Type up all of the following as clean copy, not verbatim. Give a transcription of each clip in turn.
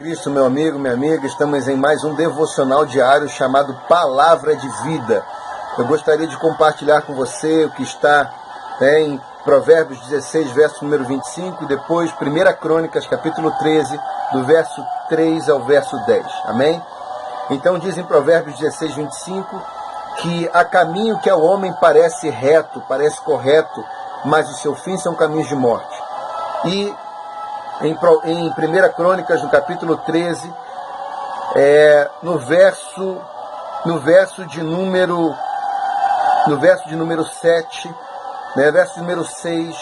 Cristo, meu amigo, minha amiga, estamos em mais um devocional diário chamado Palavra de Vida. Eu gostaria de compartilhar com você o que está em Provérbios 16, verso número 25, e depois 1 Crônicas, capítulo 13, do verso 3 ao verso 10. Amém? Então diz em Provérbios 16, 25, que há caminho que ao homem parece reto, parece correto, mas o seu fim são caminhos de morte. E em 1 Crônicas, no capítulo 13, no verso de número 7, verso número 6,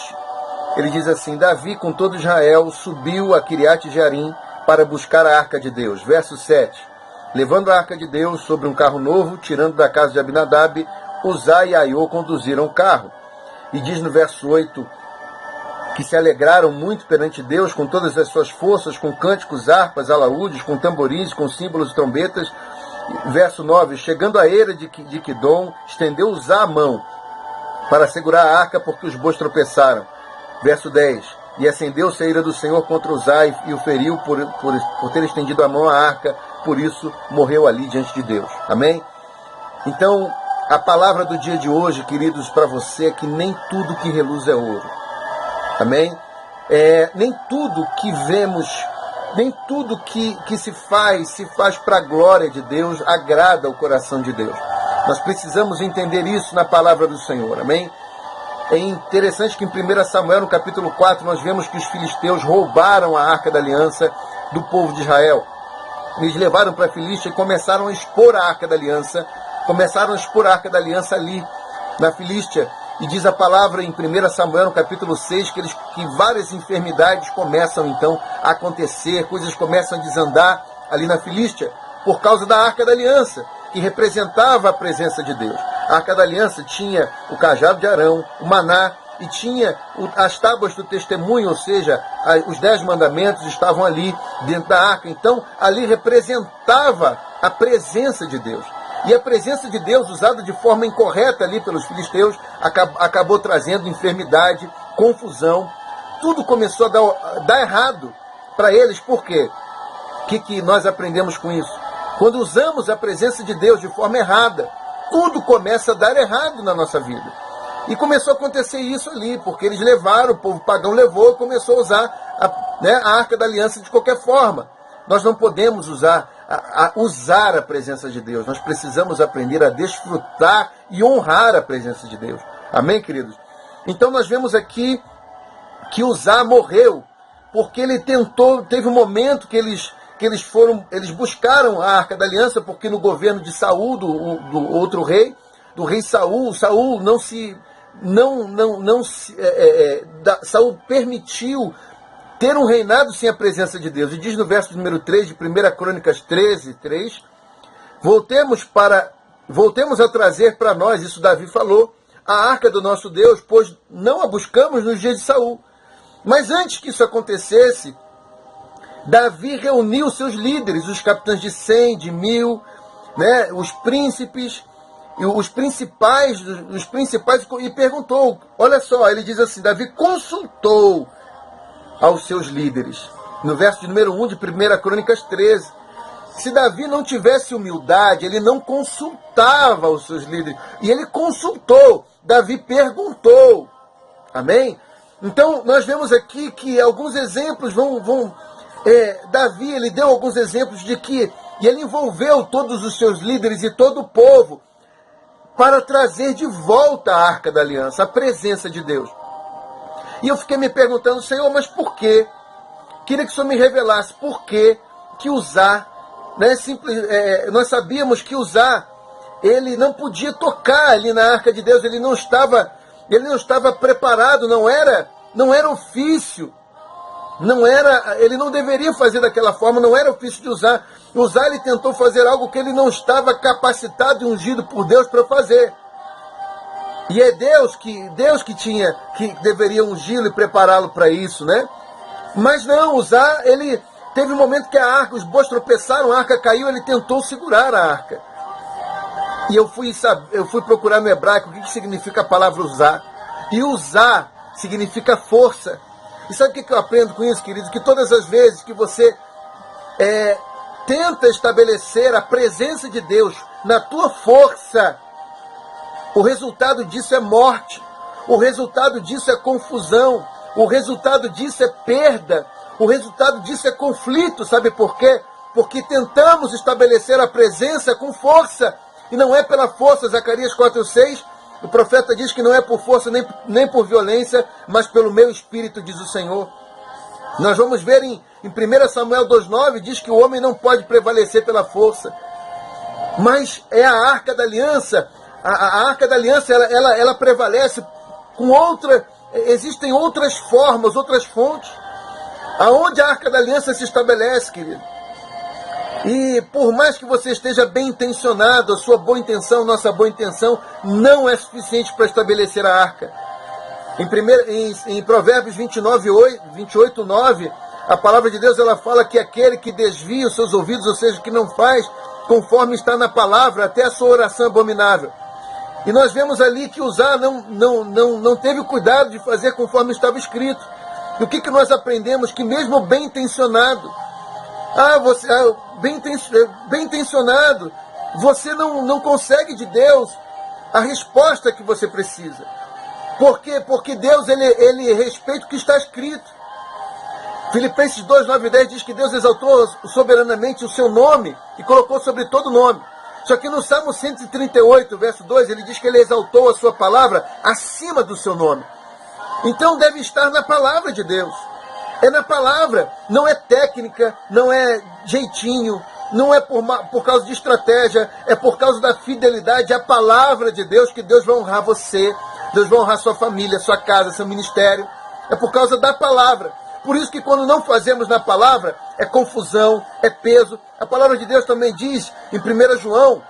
ele diz assim: Davi com todo Israel subiu a Quiriate Jearim para buscar a arca de Deus. Verso 7, levando a arca de Deus sobre um carro novo, tirando da casa de Abinadab, Uzá e Aiô conduziram o carro. E diz no verso 8, que se alegraram muito perante Deus com todas as suas forças, com cânticos, harpas, alaúdes, com tamborins, com símbolos e trombetas. Verso 9, chegando à eira de Quidom, estendeu Uzá a mão para segurar a arca, porque os bois tropeçaram. Verso 10, e acendeu-se a ira do Senhor contra Uzá e o feriu por ter estendido a mão à arca, por isso morreu ali diante de Deus. Amém? Então, a palavra do dia de hoje, queridos, para você é que nem tudo que reluz é ouro. Amém? Nem tudo que vemos, nem tudo que se faz para a glória de Deus, agrada o coração de Deus. Nós precisamos entender isso na palavra do Senhor. Amém? É interessante que em 1 Samuel, no capítulo 4, nós vemos que os filisteus roubaram a arca da aliança do povo de Israel. Eles levaram para a Filístia e começaram a expor a arca da aliança, ali na Filístia. E diz a palavra em 1 Samuel, no capítulo 6, que várias enfermidades começam então a acontecer, coisas começam a desandar ali na Filístia, por causa da Arca da Aliança, que representava a presença de Deus. A Arca da Aliança tinha o cajado de Arão, o maná, e tinha as tábuas do testemunho, ou seja, os 10 mandamentos estavam ali dentro da arca. Então, ali representava a presença de Deus. E a presença de Deus, usada de forma incorreta ali pelos filisteus, acabou trazendo enfermidade, confusão. Tudo começou a dar errado para eles. Por quê? O que nós aprendemos com isso? Quando usamos a presença de Deus de forma errada, tudo começa a dar errado na nossa vida. E começou a acontecer isso ali, porque eles levaram, o povo pagão levou e começou a usar a Arca da Aliança de qualquer forma. Nós não podemos usar a presença de Deus. Nós precisamos aprender a desfrutar e honrar a presença de Deus. Amém, queridos? Então nós vemos aqui que Uzá morreu, porque ele teve um momento que eles buscaram a Arca da Aliança, porque no governo de Saul, do outro rei, do rei Saul Saul permitiu ter um reinado sem a presença de Deus. E diz no verso número 3 de 1 Crônicas 13, 3, voltemos a trazer para nós, isso Davi falou, a arca do nosso Deus, pois não a buscamos nos dias de Saul. Mas antes que isso acontecesse, Davi reuniu seus líderes, os capitães de 100, de 1000, os príncipes, os principais, e perguntou, olha só, ele diz assim, Davi consultou aos seus líderes. No verso de número 1 de 1 Crônicas 13. Se Davi não tivesse humildade, ele não consultava os seus líderes. E ele consultou. Davi perguntou. Amém? Então, nós vemos aqui que alguns exemplos Davi, ele deu alguns exemplos de que e ele envolveu todos os seus líderes e todo o povo para trazer de volta a Arca da Aliança, a presença de Deus. E eu fiquei me perguntando, Senhor, mas por quê? Queria que o Senhor me revelasse por que Uzá, nós sabíamos que Uzá, ele não podia tocar ali na Arca de Deus, ele não estava preparado, não era ofício, ele não deveria fazer daquela forma, não era ofício de Uzá. Uzá, ele tentou fazer algo que ele não estava capacitado e ungido por Deus para fazer. E é Deus que deveria ungí-lo e prepará-lo para isso, né? Mas não, Uzá, ele teve um momento que a arca, os bois tropeçaram, a arca caiu, ele tentou segurar a arca. E eu fui procurar no hebraico o que significa a palavra Uzá. E Uzá significa força. E sabe o que eu aprendo com isso, querido? Que todas as vezes que você tenta estabelecer a presença de Deus na tua força, o resultado disso é morte, o resultado disso é confusão, o resultado disso é perda, o resultado disso é conflito. Sabe por quê? Porque tentamos estabelecer a presença com força, e não é pela força. Zacarias 4:6, o profeta diz que não é por força nem por violência, mas pelo meu espírito, diz o Senhor. Nós vamos ver em 1 Samuel 2:9, diz que o homem não pode prevalecer pela força, mas é a Arca da Aliança. A Arca da Aliança, ela prevalece com existem outras formas, outras fontes, aonde a Arca da Aliança se estabelece, querido. E por mais que você esteja bem intencionado, a sua boa intenção, nossa boa intenção, não é suficiente para estabelecer a arca. Em Provérbios 28:9, a palavra de Deus ela fala que aquele que desvia os seus ouvidos, ou seja, que não faz conforme está na palavra, até a sua oração é abominável. E nós vemos ali que Uzá não teve o cuidado de fazer conforme estava escrito. E o que nós aprendemos? Que mesmo bem intencionado, bem intencionado, você não consegue de Deus a resposta que você precisa. Por quê? Porque Deus ele respeita o que está escrito. Filipenses 2:9-10 diz que Deus exaltou soberanamente o seu nome e colocou sobre todo nome. Só que no Salmo 138, verso 2, ele diz que ele exaltou a sua palavra acima do seu nome. Então deve estar na palavra de Deus. É na palavra, não é técnica, não é jeitinho, não é por causa de estratégia, é por causa da fidelidade à palavra de Deus que Deus vai honrar você, Deus vai honrar sua família, sua casa, seu ministério. É por causa da palavra. Por isso que quando não fazemos na palavra, é confusão, é peso. A palavra de Deus também diz, em 1 João,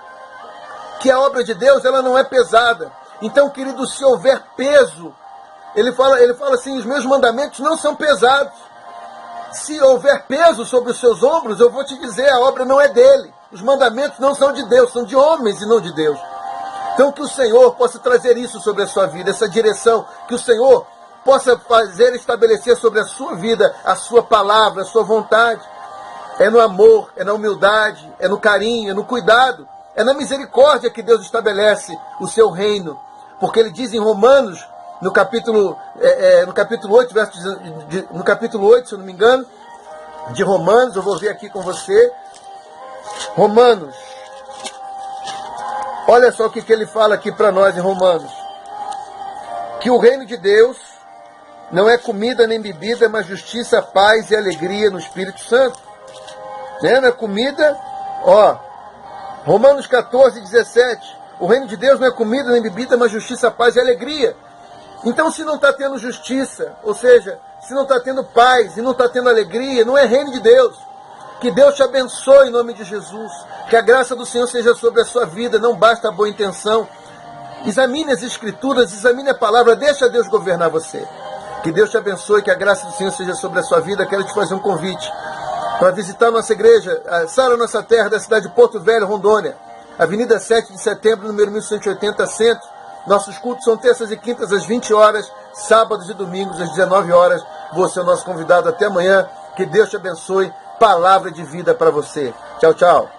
que a obra de Deus ela não é pesada. Então, querido, se houver peso, ele fala assim, os meus mandamentos não são pesados. Se houver peso sobre os seus ombros, eu vou te dizer, a obra não é dele. Os mandamentos não são de Deus, são de homens e não de Deus. Então, que o Senhor possa trazer isso sobre a sua vida, essa direção, que o Senhor possa estabelecer sobre a sua vida a sua palavra, a sua vontade. É no amor, é na humildade, é no carinho, é no cuidado, é na misericórdia que Deus estabelece o seu reino. Porque ele diz em Romanos, no capítulo 8, no capítulo 8, se eu não me engano, de Romanos, eu vou ver aqui com você, Romanos, olha só o que ele fala aqui para nós em Romanos, que o reino de Deus não é comida nem bebida, mas justiça, paz e alegria no Espírito Santo. Não é comida, Romanos 14:17, o reino de Deus não é comida nem bebida, mas justiça, paz e alegria. Então, se não está tendo justiça, ou seja, se não está tendo paz e não está tendo alegria, não é reino de Deus. Que Deus te abençoe em nome de Jesus. Que a graça do Senhor seja sobre a sua vida. Não basta a boa intenção. Examine as Escrituras, examine a palavra, deixa Deus governar você. Que Deus te abençoe, que a graça do Senhor seja sobre a sua vida. Quero te fazer um convite para visitar nossa igreja, a Sara Nossa Terra, da cidade de Porto Velho, Rondônia. Avenida 7 de setembro, número 1180, Centro. Nossos cultos são terças e quintas às 20 horas, sábados e domingos às 19 horas. Você é o nosso convidado. Até amanhã. Que Deus te abençoe. Palavra de vida para você. Tchau, tchau.